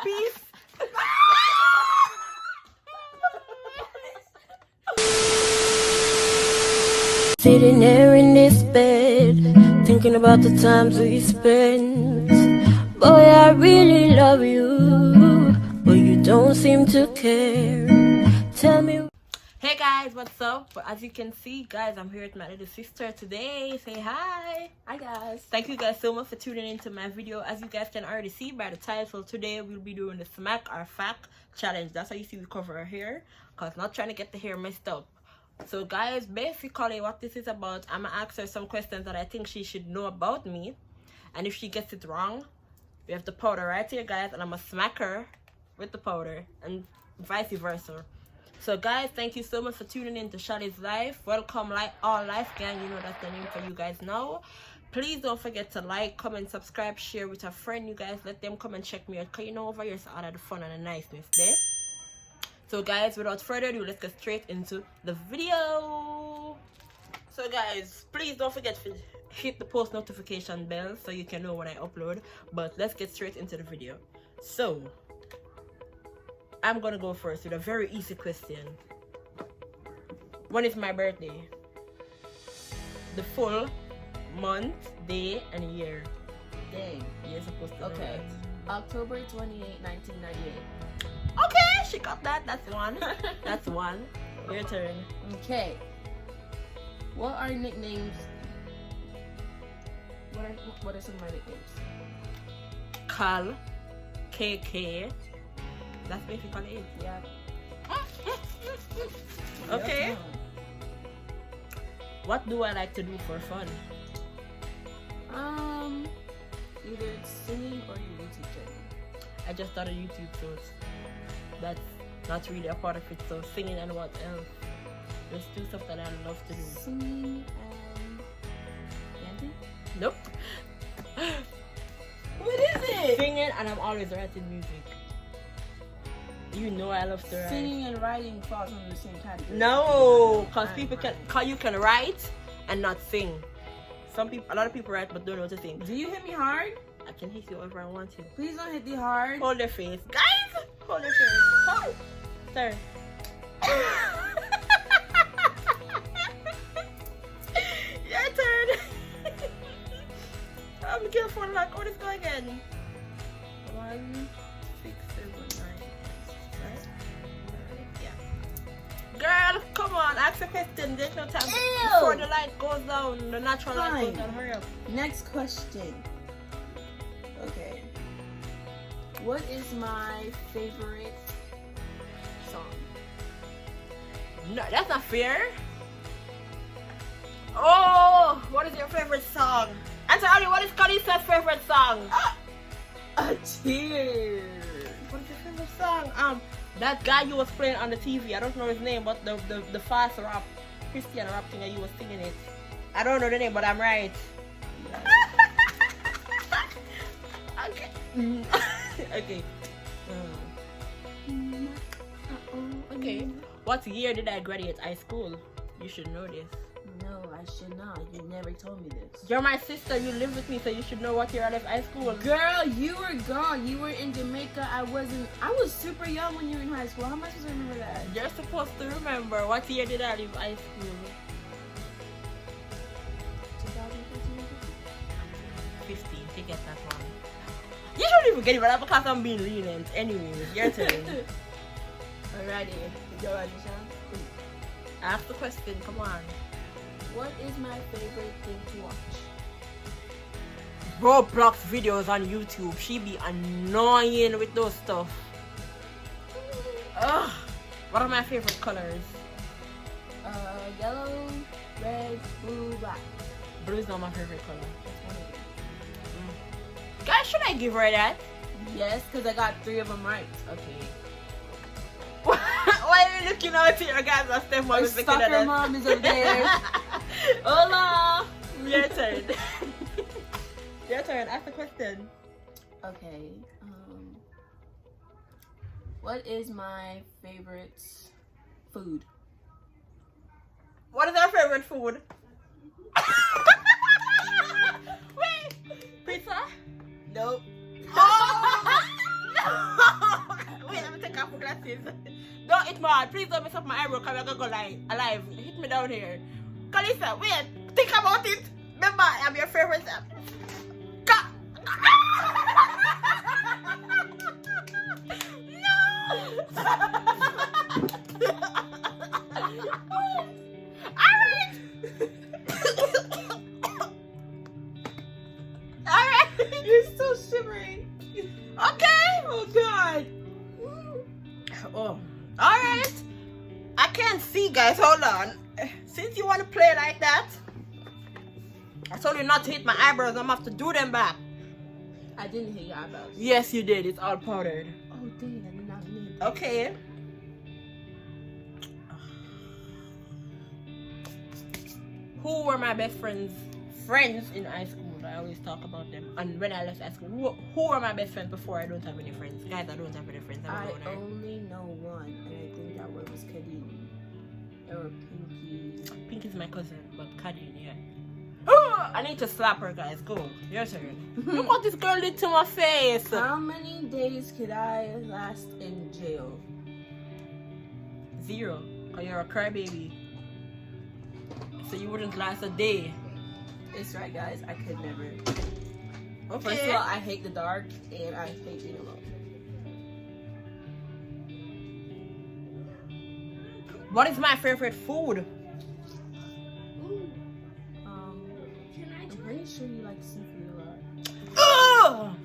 Peace. Sitting there in this bed, thinking about the times we spent. Boy, I really love you, but you don't seem to care. Tell me. Hey guys, what's up? But as you can see, guys, I'm here with my little sister today. Say hi. Hi guys. Thank you guys so much for tuning into my video. As you guys can already see by the title, today we'll be doing the smack or fact challenge. That's how you see we cover our hair, because not trying to get the hair messed up. So guys, basically what this is about, I'm gonna ask her some questions that I think she should know about me, and if she gets it wrong, we have the powder right here, guys, and I'm gonna smack her with the powder, and vice versa. So guys, thank you so much for tuning in to Shali's Life. Welcome, all life gang, you know that's the name for you guys now. Please don't forget to like, comment, subscribe, share with a friend. You guys, let them come and check me out, because you know over here is all of the fun and the niceness there. So guys, without further ado, let's get straight into the video. So guys, please don't forget to hit the post notification bell so you can know when I upload. But let's get straight into the video. So I'm gonna go first with a very easy question. When is my birthday? The full month, day, and year. Dang. You're supposed to know Okay. that. October 28, 1998. Okay, she got that. That's one. That's one. Your turn. Okay. What are nicknames? What are some of my nicknames? Cal, KK. That's basically it. Yeah. Okay. Yeah. What do I like to do for fun? Either it's singing or your YouTube channel. I just started YouTube, so that's not really a part of it. So singing and what else? There's two stuff that I love to do. Singing and dancing? Nope. What is it? Singing, and I'm always writing music. You know I love to write. Singing and writing falls under the same category. No, because you can write and not sing. A lot of people write but don't know what to sing. Do you hit me hard? I can hit you wherever I want to. Please don't hit me hard. Hold your face, guys. Hold your face. Hold. Sorry. Your turn. I'm careful. Like, oh, let's go again. 1, 6, 7, 9. Right? Yeah. Girl, come on. Ask a question. There's no time before the light goes down. The natural light goes down. Hurry up. Next question. Okay. What is my favorite song? No, that's not fair. Oh, what is your favorite song? Answer Ali, what is Khalisa's favorite song? A tear. What is your favorite song? That guy you was playing on the TV, I don't know his name, but the fast rap, Christian rap thing that you was singing it. I don't know the name, but I'm right. Okay. Okay. Okay. What year did I graduate high school? You should know this. No, I should not. You never told me this. You're my sister. You live with me, so you should know what year I left high school. Girl, you were gone. You were in Jamaica. I was super young when you were in high school. How am I supposed to remember that? You're supposed to remember. What year did I leave high school? 15. To get that one. You shouldn't even get it, but that's because I'm being lenient. Anyways, your turn. Alrighty. Go ahead, Nisha. Ask the question. Come on. What is my favorite thing to watch? Roblox videos on YouTube. She be annoying with those stuff. Ugh. What are my favorite colors? Yellow, red, blue, black. Blue is not my favorite color. That's one of them. Guys, should I give her that? Yes, because I got 3 of them right. Okay. Why are you looking out here, guys? My stepmom is looking at Soccer us. mom is over there. Hola. Your turn. Your turn. Ask the question. Okay. What is my favorite food? What is our favorite food? Wait. Pizza? Nope. Oh! No! off my glasses. Don't hit my heart. Please don't mess up my eyebrow because I'm going to go alive. Hit me down here. Kalisa, wait. Think about it. Remember, I'm your favorite. No! Alright! Alright! You're still shivering. Okay! Oh God. Oh, alright. I can't see, guys. Hold on. Since you want to play like that, I told you not to hit my eyebrows. I'm going to have to do them back. I didn't hit your eyebrows. Yes, you did. It's all powdered. Oh dang, I did not mean. Okay. Who were my best friends in high school? I always talk about them. And when I left high school, who were my best friends before I don't have any friends? Guys, I don't have any friends. I'm a I loner. only know one, and I think that one was Kadeen. Or Pinky. Pinky's my cousin, but Kadeen, yeah. I need to slap her, guys. Go. Your turn. Look what this girl did to my face. How many days could I last in jail? 0. Because you're a crybaby. So you wouldn't last a day. It's right, guys. I could never. Okay. First of all, I hate the dark, and I hate being alone. What is my favorite food? I'm pretty sure you like seafood a lot. Ugh!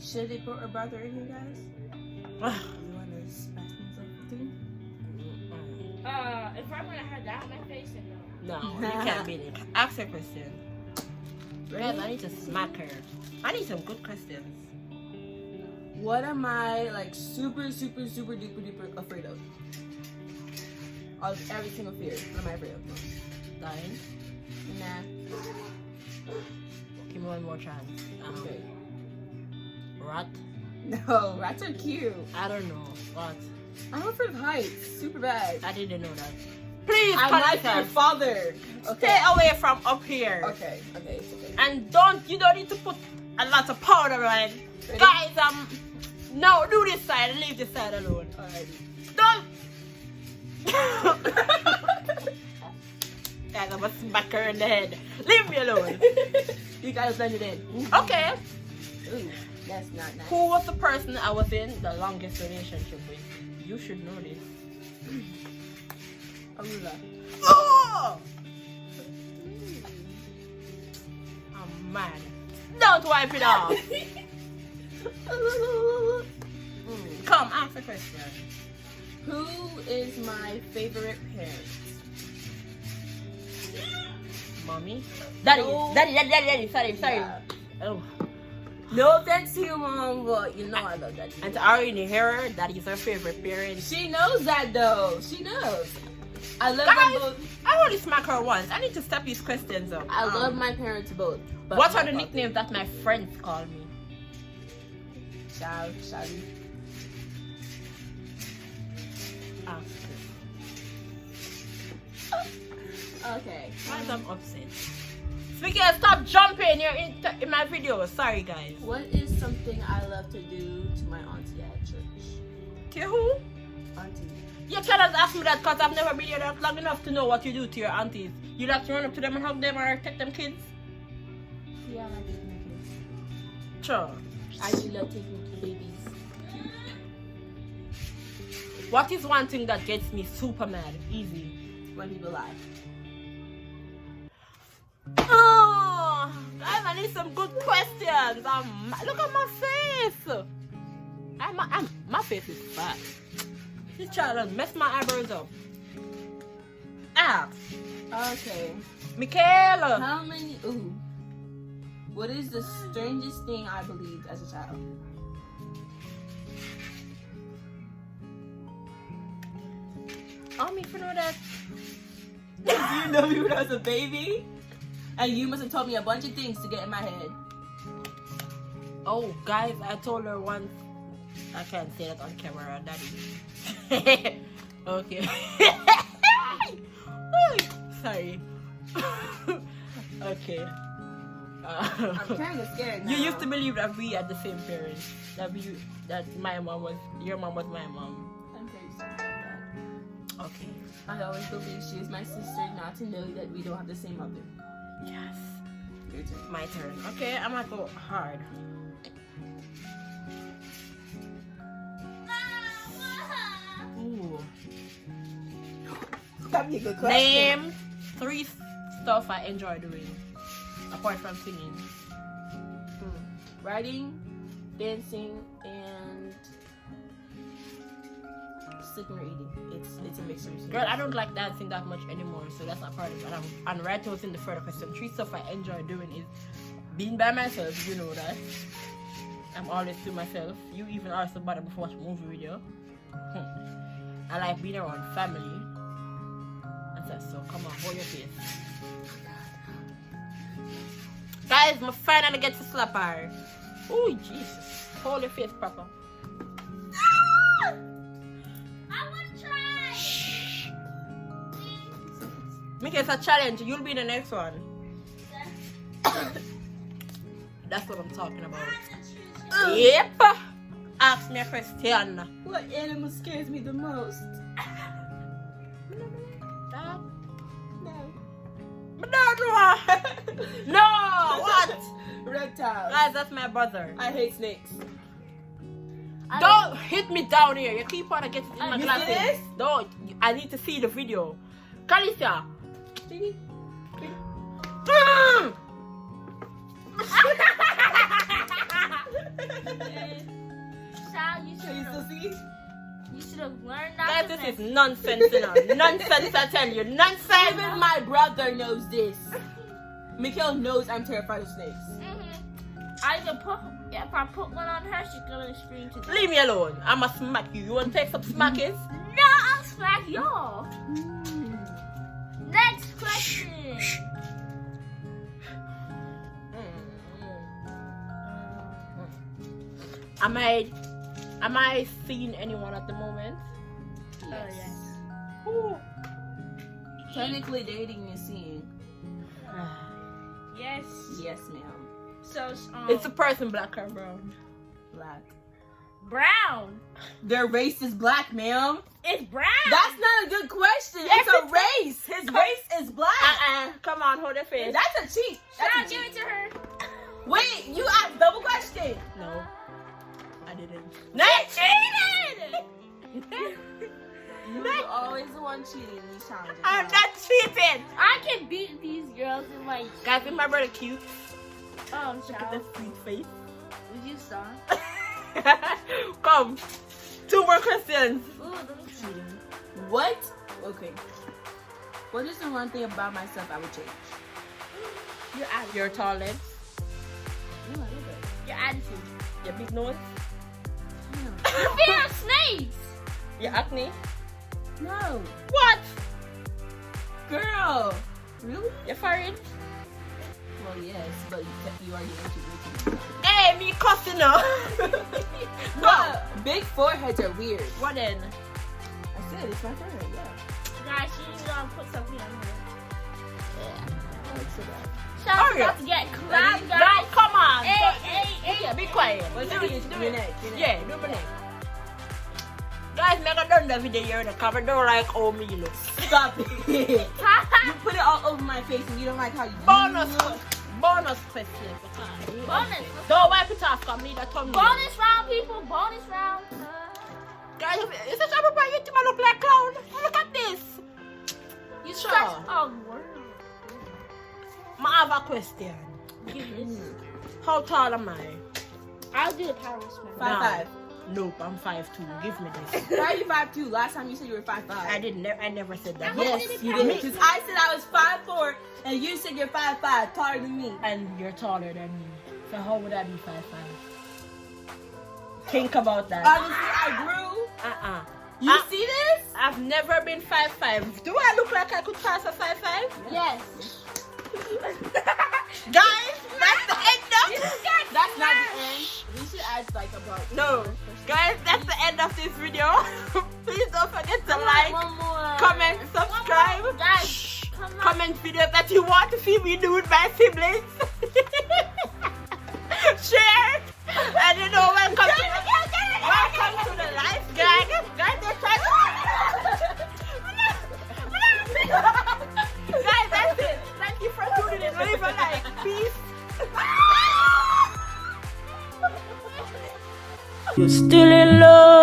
Should they put a brother in here, guys? You want to spice things up with him? If I'm gonna have that on my face, then no. No, you can't beat it. Ask her question. Guys, I need to smack her. I need some good questions. What am I like super duper afraid of? Of every single fear. What am I afraid of? Dying. Nah. Give me one more chance. Okay. Rat? No, rats are cute. I don't know. What? I'm afraid of heights. Super bad. I didn't know that. Please, I'm like your Kalisa, father. stay away from up here. Okay. Okay. Okay. And you don't need to put a lot of powder on it. Ready? Guys, no, do this side and leave this side alone. Alrighty. Don't! Guys, I'm gonna smack her in the head. Leave me alone. You guys blend it in. Okay. Ooh, that's not nice. Who was the person I was in the longest relationship with? You should know this. Arula. Oh! I'm mad. Don't wipe it off. Come, ask the question. Who is my favorite parent? Mommy? Daddy. No. Daddy. Sorry. Yeah. Oh. No offense to you, mom, but you know I love that. And to already hear her, Daddy's her favorite parent. She knows that though. She knows. I love Guys, them both. I only smack her once. I need to step these questions up. I love my parents both. But What my are the father- nicknames that my friends call me? Shally. Okay. Guys, I'm upset. Speaking of, stop jumping. You're in my video. Sorry, guys. What is something I love to do to my auntie at church? To who? Auntie. You cannot ask me that because I've never been here that long enough to know what you do to your aunties. You like to run up to them and hug them or take them kids? Yeah, I like taking kids. Sure. I do love taking babies. What is one thing that gets me super mad? Easy. When people lie. Oh, guys, I need some good questions. Look at my face. My face is fat. This child has messed my eyebrows up. Okay. Michaela. How many? Ooh. What is the strangest thing I believed as a child? Me for know that. Do you know me when I was a baby? And you must have told me a bunch of things to get in my head. Oh, guys, I told her once. I can't say that on camera, Daddy. Okay. Sorry. Okay. I'm kind of scared now. You used to believe that we had the same parents. That your mom was my mom. I'm very sorry about that. Okay. I always believe she is my sister, not to know that we don't have the same mother. Yes. Your turn. My turn. Okay, I'm gonna go hard. Ooh. That'd be a good question. Name 3 stuff I enjoy doing apart from singing. Writing, dancing, and sleeping or eating. It's a mixture. Girl, I don't like dancing that much anymore, so that's not part of it. And right was in the further question. 3 stuff I enjoy doing is being by myself. You know that. I'm always to myself. You even asked about it before watching a movie video. I like being around family. And so come on, hold your face. Guys, my finally get to slap her. Oh Jesus. Hold your face proper. I want to try. Shh. Make it a challenge. You'll be the next one. That's what I'm talking about. Yep. Ask me a question. What animal scares me the most? No, what? Reptiles. Guys, that's my brother. I hate snakes. Don't hit me down here. You keep on getting in my You see glasses. this? Don't. I need to see the video. Kalisha. Sal, you Can you still see? should have learned not Guys, to this mess. is nonsense, you know. Nonsense, I tell you. Nonsense. Even my brother knows this. Mikhail knows I'm terrified of snakes. If I put one on her, she's gonna scream to death. Leave me alone. I'ma smack you. You wanna take some smackers? No, I'll smack y'all. Next question. Am I seeing anyone at the moment? Yes. Ooh. Technically, dating is seeing. Yes. Yes, ma'am. So It's a person, black or brown. Black. brown. Their race is black, ma'am. It's brown. That's not a good question. Yes, It's a race. His race is black. Come on, hold your face. That's a cheat. That's I'll a give cheat. it to her. Wait, you asked double question. No, I didn't. Next. Cheated. You're always the one cheating in these challenges. I'm not cheating. I can beat these girls in like. Guys, is my brother cute? Oh, Look at the sweet face. Would you saw? Come. 2 more questions. Ooh, let me see. What? Okay. What is the one thing about myself I would change? Your attitude. Your tall legs. Your attitude. Your big nose. Your fear of snakes. Your acne. No. What? Girl. Really? Your forehead. Well, yes, but you already introduced me. Hey, me cussing now. No. Big foreheads are weird. What then? I said it's my forehead, yeah. Guys, she's gonna put something on her. I like so bad. Shout Hurry out up. to get clapped, Guys, guys. come on. Hey. Yeah, be quiet. Well, Do do it, it, do your it. neck, your neck. Yeah, do my neck. Guys, make a done the video here in the cover. Don't like how me look. Stop it. You put it all over my face and you don't like how you Bonus Bonus. Don't wipe it off, come need a thumbnail. Bonus round, people. Bonus round. Guys, is this apple pie? You think I look like a clown? Look at this. You Sure. such a word. I have a question. Give this. How tall am I? I'll do the power smash. 5'5". Nope, I'm 5'2". Give me this. Why are you 5'2"? Last time you said you were 5'5". I never said that. Yes, you did. Because I said I was 5'4", and you said you're 5'5", taller than me. And you're taller than me. So how would I be 5'5"? Think about that. Obviously, I grew. You see this? I've never been 5'5". Do I look like I could pass a 5'5"? Yes. Guys, that's the end of That's not the end. We should add like about. No. Guys, that's the end of this video. Please don't forget to like, One more. comment, subscribe. Guys, come on. Comment videos that you want to see me do with my siblings. share, and you know, welcome to the life, guys. Guys, they're trying guys, that's it. Thank you for tuning in. Leave a like. Peace. You're still in love.